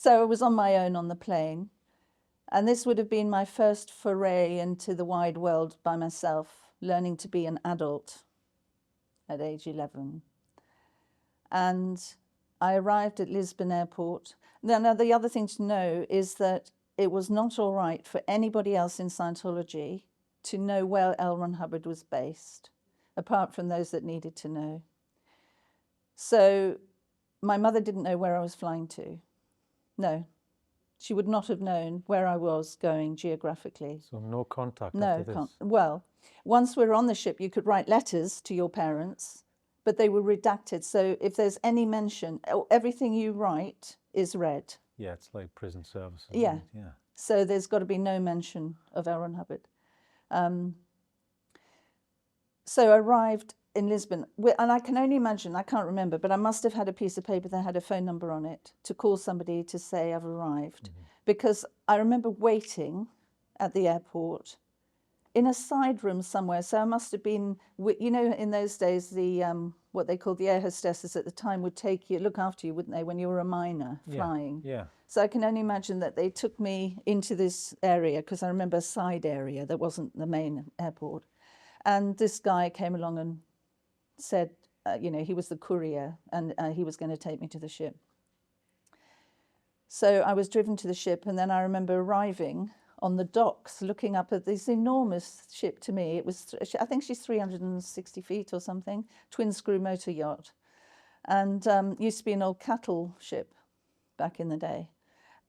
So I was on my own on the plane. And this would have been my first foray into the wide world by myself, learning to be an adult at age 11. And I arrived at Lisbon Airport. Now, the other thing to know is that it was not all right for anybody else in Scientology to know where L Ron Hubbard was based, apart from those that needed to know. So my mother didn't know where I was flying to. No, she would not have known where I was going geographically. So no contact No, after this? well, once we were on the ship, you could write letters to your parents, but they were redacted. So if there's any mention, everything you write is read. Yeah, it's like prison services. Yeah. Right? Yeah. So there's got to be no mention of L Ron Hubbard. So I arrived in Lisbon, and I can only imagine, I can't remember, but I must have had a piece of paper that had a phone number on it to call somebody to say I've arrived. Because I remember waiting at the airport in a side room somewhere. So I must have been, you know, in those days, the what they called the air hostesses at the time would take you, look after you, wouldn't they, when you were a minor flying? Yeah. So I can only imagine that they took me into this area, because I remember a side area that wasn't the main airport. And this guy came along and said, you know, he was the courier, and he was going to take me to the ship. So I was driven to the ship, and then I remember arriving on the docks, looking up at this enormous ship. To me, it was, I think she's 360 feet or something, twin screw motor yacht, and used to be an old cattle ship back in the day.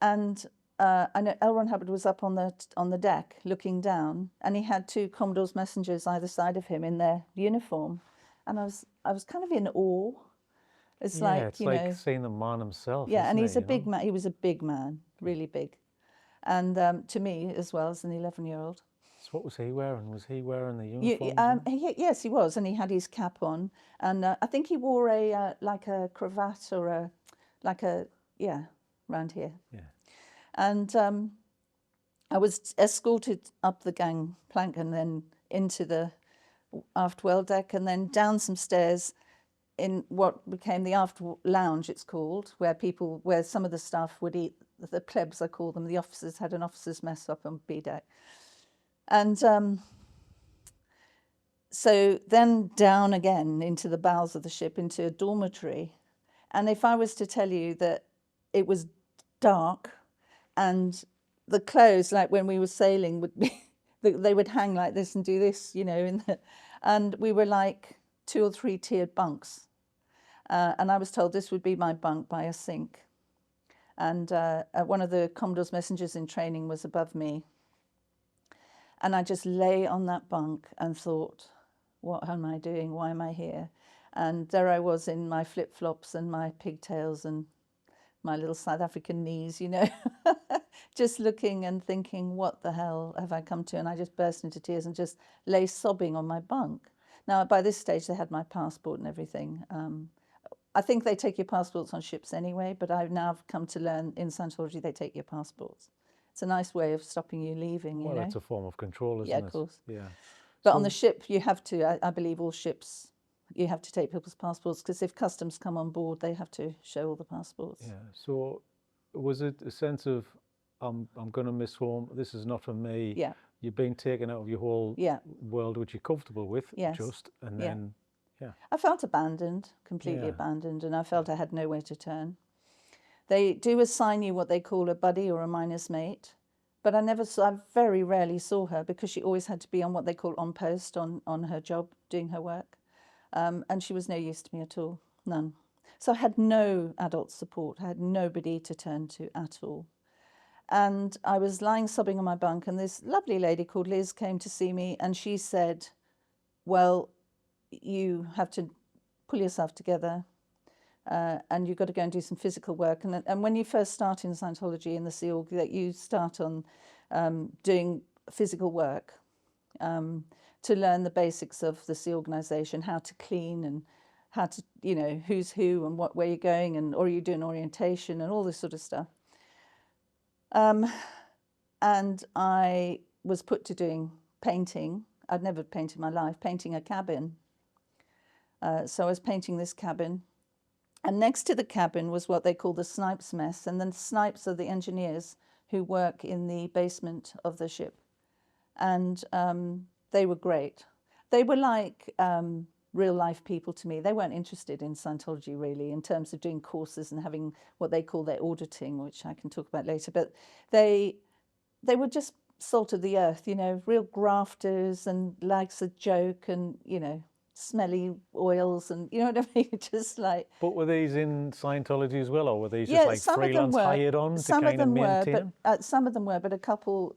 And I know L Ron Hubbard was up on the deck looking down, and he had two Commodore's messengers either side of him in their uniform, and I was kind of in awe. It's like, it's you like know, seeing the man himself. yeah, and he's a you big know? man. He was a big man, really big, and to me as well as an 11-year-old. So what was he wearing? Was he wearing the uniform? Yes, he was, and he had his cap on, and I think he wore a like a cravat or round here. Yeah. And I was escorted up the gangplank and then into the aft well deck, and then down some stairs in what became the aft lounge, it's called, where some of the staff would eat. The plebs, I call them. The officers had an officers' mess up on B deck. And so then down again into the bowels of the ship, into a dormitory. And if I was to tell you that it was dark, and the clothes, like when we were sailing, would be they would hang like this and do this, you know, and we were like 2 or 3 tiered bunks. And I was told this would be my bunk by a sink. And one of the Commodore's messengers in training was above me. And I just lay on that bunk and thought, what am I doing? Why am I here? And there I was in my flip-flops and my pigtails and my little South African knees, you know, just looking and thinking, what the hell have I come to? And I just burst into tears and just lay sobbing on my bunk. Now, by this stage, they had my passport and everything. I think they take your passports on ships anyway, but I've now come to learn in Scientology they take your passports. It's a nice way of stopping you leaving, you know. Well, it's a form of control, isn't it? Yeah, of course. Yeah. But on the ship, you have to, I believe all ships, you have to take people's passports, because if customs come on board, they have to show all the passports. Yeah. So was it a sense of, I'm going to miss home, this is not for me? Yeah. You're being taken out of your whole world, which you're comfortable with, and then, I felt abandoned, completely abandoned, and I felt I had nowhere to turn. They do assign you what they call a buddy or a miner's mate, but I very rarely saw her, because she always had to be on what they call on post, on her job, doing her work. And she was no use to me at all, none. So I had no adult support. I had nobody to turn to at all. And I was lying sobbing on my bunk, and this lovely lady called Liz came to see me, and she said, well, you have to pull yourself together, and you've got to go and do some physical work. And when you first start in Scientology, in the Sea Org, that you start on doing physical work to learn the basics of the Sea Organization, how to clean and how to, you know, who's who and where you're going, or you do an orientation and all this sort of stuff. And I was put to doing painting. I'd never painted in my life, painting a cabin. So I was painting this cabin, And next to the cabin was what they call the snipes mess. And then snipes are the engineers who work in the basement of the ship. And they were great. They were like real life people to me. They weren't interested in Scientology really in terms of doing courses and having what they call their auditing, which I can talk about later. But they were just salt of the earth, you know, real grafters and likes a joke and, you know, smelly oils and, you know what I mean? Just like, But were these in Scientology as well, or were these just yeah, like freelance hired on to some of kind of them were, maintain? but some of them were, but a couple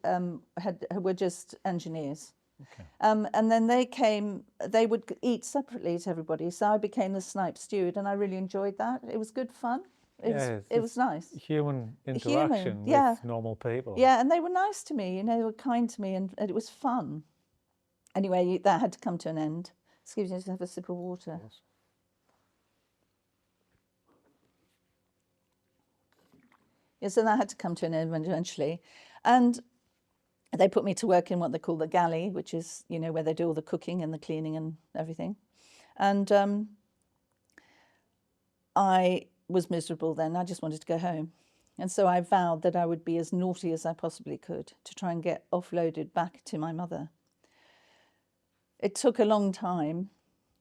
were just engineers. Okay. And then they would eat separately to everybody. So I became the snipe steward and I really enjoyed that. It was good fun. Yeah, It was it's nice. human Human, interaction yeah. with normal people. Yeah, and they were nice to me, you know, they were kind to me and it was fun. Anyway, that had to come to an end. Excuse me, just have a sip of water. Of course. Yeah, so that had to come to an end eventually. And they put me to work in what they call the galley, which is, you know, where they do all the cooking and the cleaning and everything. And I was miserable then. I just wanted to go home. And so I vowed that I would be as naughty as I possibly could to try and get offloaded back to my mother. It took a long time,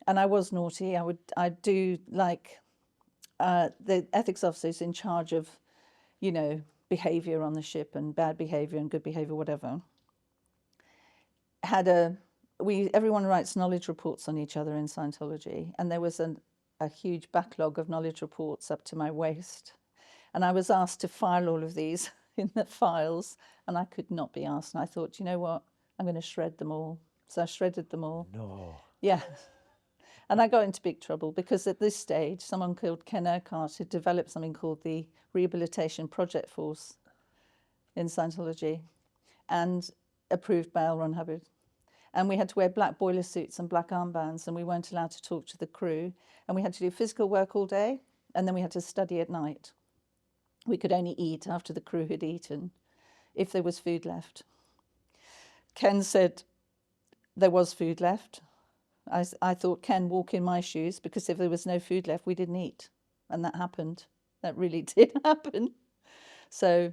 and I was naughty. I'd do like the ethics officers in charge of, you know, behavior on the ship and bad behavior and good behavior, whatever. Everyone writes knowledge reports on each other in Scientology, and there was a huge backlog of knowledge reports up to my waist. And I was asked to file all of these in the files, and I could not be asked. And I thought, you know what, I'm going to shred them all. So I shredded them all. No. Yeah. And I got into big trouble because at this stage, someone called Ken Urquhart had developed something called the Rehabilitation Project Force in Scientology and approved by L Ron Hubbard. And we had to wear black boiler suits and black armbands, and we weren't allowed to talk to the crew. And we had to do physical work all day, and then we had to study at night. We could only eat after the crew had eaten, if there was food left. Ken said there was food left. I thought, Ken, walk in my shoes, because if there was no food left, we didn't eat. And that happened. That really did happen. So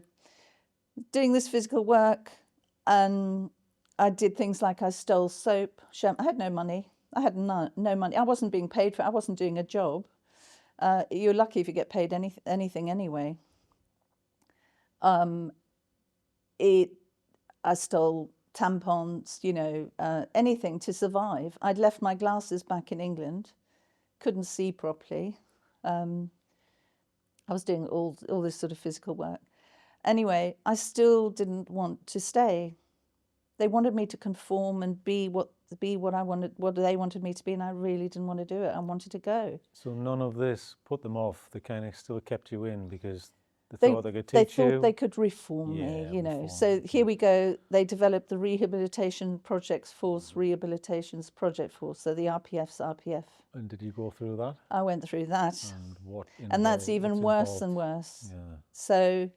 doing this physical work, and I did things like I stole soap. I had no money. I had no money. I wasn't being paid for it. I wasn't doing a job. You're lucky if you get paid anything anyway. I stole tampons, you know, anything to survive. I'd left my glasses back in England, couldn't see properly. I was doing all this sort of physical work. Anyway, I still didn't want to stay. They wanted me to conform and be what I wanted, what they wanted me to be, and I really didn't want to do it. I wanted to go. So none of this put them off. They kind of still kept you in because they thought they could They teach you. thought they could reform me, you know. So here we go. They developed the Rehabilitation Project Force, Rehabilitations Project Force. So the RPF's RPF. And did you go through that? I went through that. And what? And that's even worse and involved? worse. Yeah. So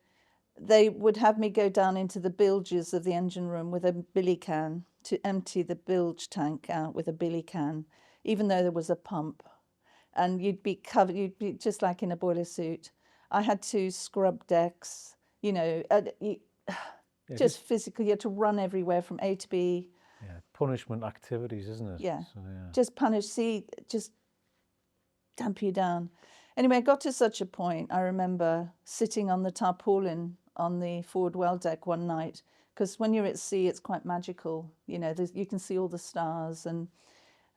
they would have me go down into the bilges of the engine room with a billy can to empty the bilge tank out with a billy can, even though there was a pump. And you'd be covered, you'd be just like in a boiler suit. I had to scrub decks, you know, just physically, you had to run everywhere from A to B. Yeah, punishment activities, isn't it? Yeah, so, yeah. Just punish, just damp you down. Anyway, I got to such a point, I remember sitting on the tarpaulin on the forward well deck one night, because when you're at sea, it's quite magical. You know, you can see all the stars, and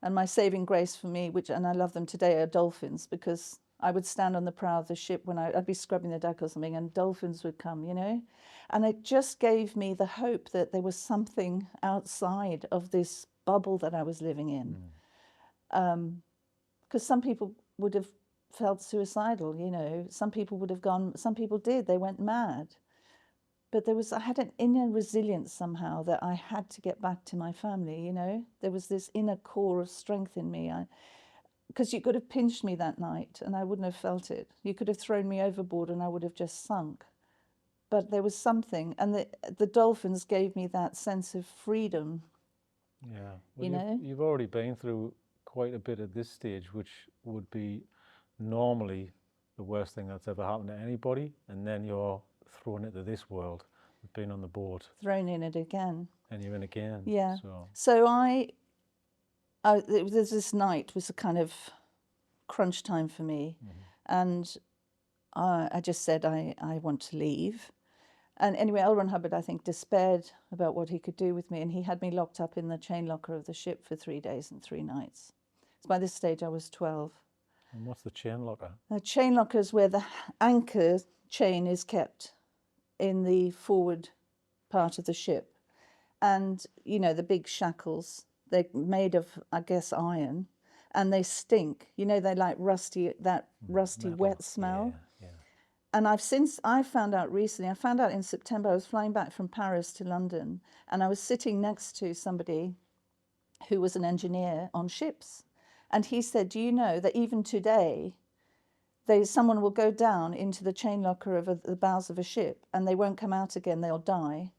my saving grace for me, and I love them today, are dolphins, because I would stand on the prow of the ship when I'd be scrubbing the deck or something, and dolphins would come, you know? And it just gave me the hope that there was something outside of this bubble that I was living in. Because some people would have felt suicidal, you know? Some people would have gone, some people did, they went mad. But I had an inner resilience somehow that I had to get back to my family, you know? There was this inner core of strength in me. Because you could have pinched me that night and I wouldn't have felt it. You could have thrown me overboard and I would have just sunk. But there was something, and the dolphins gave me that sense of freedom. Yeah, well, you've already been through quite a bit at this stage, which would be normally the worst thing that's ever happened to anybody, and then you're thrown into this world of being on the board, thrown in it again. and you're in again. Yeah. So So there's this night was a kind of crunch time for me, and I just said I want to leave. And anyway, L Ron Hubbard, I think, despaired about what he could do with me, and he had me locked up in the chain locker of the ship for 3 days and 3 nights. So by this stage, I was 12. and what's the chain locker? The chain locker is where the anchor chain is kept in the forward part of the ship. And, you know, the big shackles, they're made of, I guess, iron, and they stink. You know, they like rusty, that rusty, Metal. wet smell. Yeah. And I found out recently, I found out in September, I was flying back from Paris to London, and I was sitting next to somebody who was an engineer on ships. And he said, do you know that even today, someone will go down into the chain locker of the bows of a ship and they won't come out again, they'll die.